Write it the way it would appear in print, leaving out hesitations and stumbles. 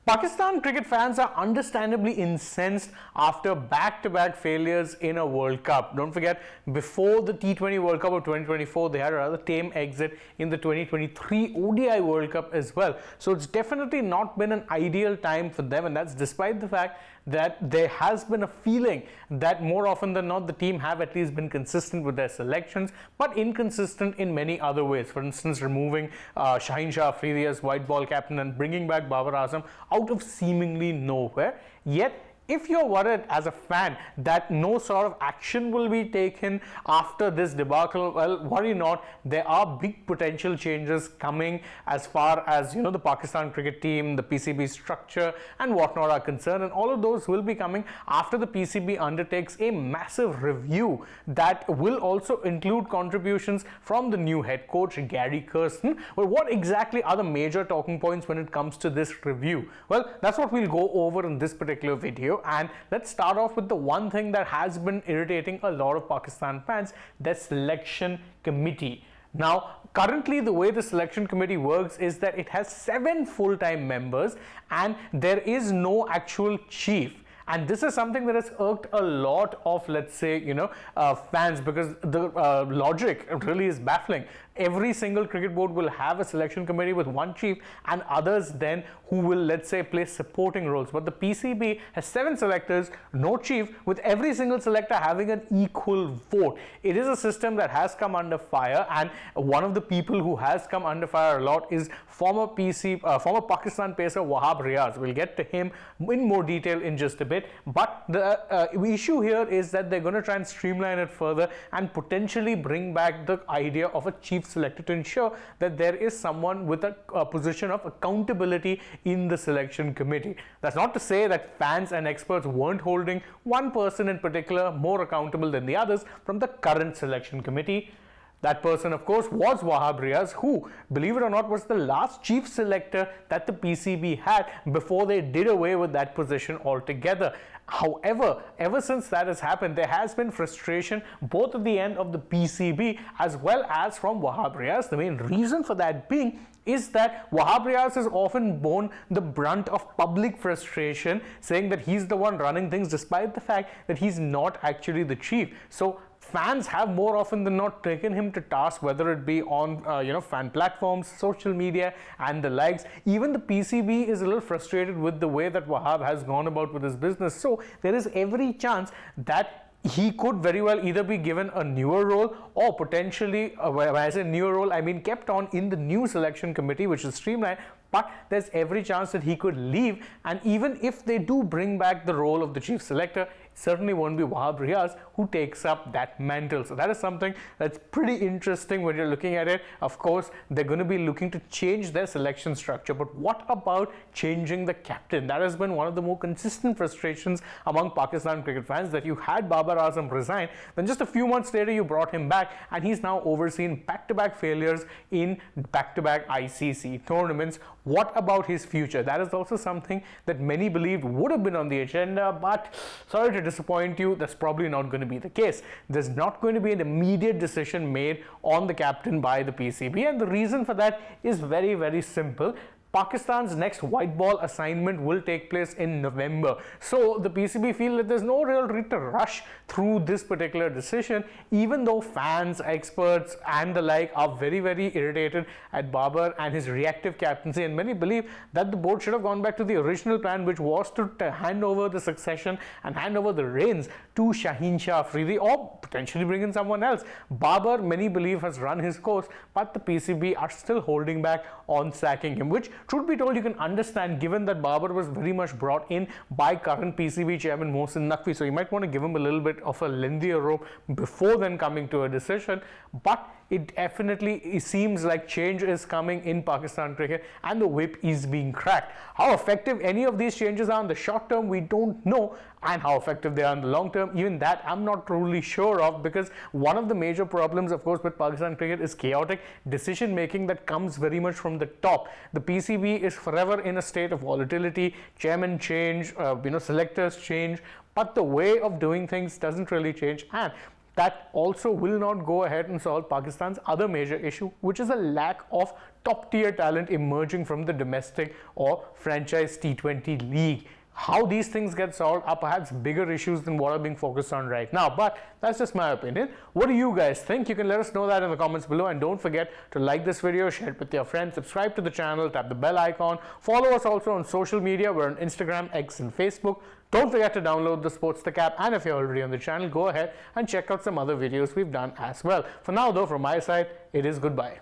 Pakistan cricket fans are understandably incensed after back-to-back failures in a World Cup. Don't forget, before the T20 World Cup of 2024, they had a rather tame exit in the 2023 ODI World Cup as well. So it's definitely not been an ideal time for them, and that's despite the fact that there has been a feeling that more often than not the team have at least been consistent with their selections, but inconsistent in many other ways. For instance, removing Shaheen Shah Afridi as white ball captain and bringing back Babar Azam out of seemingly nowhere. Yet if you're worried as a fan that no sort of action will be taken after this debacle, well, worry not. There are big potential changes coming as far as, the Pakistan cricket team, the PCB structure and whatnot are concerned, and all of those will be coming after the PCB undertakes a massive review that will also include contributions from the new head coach Gary Kirsten. Well, what exactly are the major talking points when it comes to this review? Well, that's what we'll go over in this particular video. And let's start off with the one thing that has been irritating a lot of Pakistan fans: the selection committee. Now, currently the way the selection committee works is that it has 7 full-time members and there is no actual chief. And this is something that has irked a lot of, let's say, fans, because the logic really is baffling. Every single cricket board will have a selection committee with one chief and others then who will, let's say, play supporting roles. But the PCB has 7 selectors, no chief, with every single selector having an equal vote. It is a system that has come under fire, and one of the people who has come under fire a lot is former Pakistan pacer Wahab Riaz. We'll get to him in more detail in just a bit. But the issue here is that they're going to try and streamline it further and potentially bring back the idea of a chief selector to ensure that there is someone with a position of accountability in the selection committee. That's not to say that fans and experts weren't holding one person in particular more accountable than the others from the current selection committee. That person, of course, was Wahab Riaz, who, believe it or not, was the last chief selector that the PCB had before they did away with that position altogether. However, ever since that has happened, there has been frustration both at the end of the PCB as well as from Wahab Riaz. The main reason for that being is that Wahab Riaz has often borne the brunt of public frustration, saying that he's the one running things despite the fact that he's not actually the chief. So fans have more often than not taken him to task, whether it be on fan platforms, social media and the likes. Even the PCB is a little frustrated with the way that Wahab has gone about with his business. So there is every chance that he could very well either be given a newer role or potentially, when I say newer role, I mean kept on in the new selection committee, which is streamlined. But there's every chance that he could leave, and even if they do bring back the role of the chief selector, certainly won't be Wahab Riaz who takes up that mantle. So that is something that's pretty interesting when you're looking at it. Of course, they're going to be looking to change their selection structure, but what about changing the captain? That has been one of the more consistent frustrations among Pakistan cricket fans, that you had Babar Azam resign, then just a few months later you brought him back, and he's now overseen back-to-back failures in back-to-back ICC tournaments. What about his future? That is also something that many believed would have been on the agenda, but sorry to disappoint you, that's probably not going to be the case. There's not going to be an immediate decision made on the captain by the PCB, and the reason for that is very, very simple. Pakistan's next white ball assignment will take place in November. So the PCB feel that there's no real need to rush through this particular decision, even though fans, experts and the like are very, very irritated at Babar and his reactive captaincy, and many believe that the board should have gone back to the original plan, which was to hand over the succession and hand over the reins to Shaheen Shah Afridi or potentially bring in someone else. Babar, many believe, has run his course, but the PCB are still holding back on sacking him, which, truth be told, you can understand given that Babar was very much brought in by current PCB chairman Mohsin Naqvi. So you might want to give him a little bit of a lengthier rope before then coming to a decision. But it definitely seems like change is coming in Pakistan cricket and the whip is being cracked. How effective any of these changes are in the short term, we don't know, and how effective they are in the long term, even that I'm not truly sure of, because one of the major problems, of course, with Pakistan cricket is chaotic decision making that comes very much from the top. The PCB is forever in a state of volatility, chairman change, selectors change, but the way of doing things doesn't really change, and that also will not go ahead and solve Pakistan's other major issue, which is a lack of top tier talent emerging from the domestic or franchise T20 league. How these things get solved are perhaps bigger issues than what are being focused on right now, but that's just my opinion. What do you guys think? You can let us know that in the comments below, and don't forget to like this video, share it with your friends, subscribe to the channel, tap the bell icon, follow us also on social media. We're on Instagram, X and Facebook. Don't forget to download the SportsTak app, and if you're already on the channel, go ahead and check out some other videos we've done as well. For now though, from my side, it is goodbye.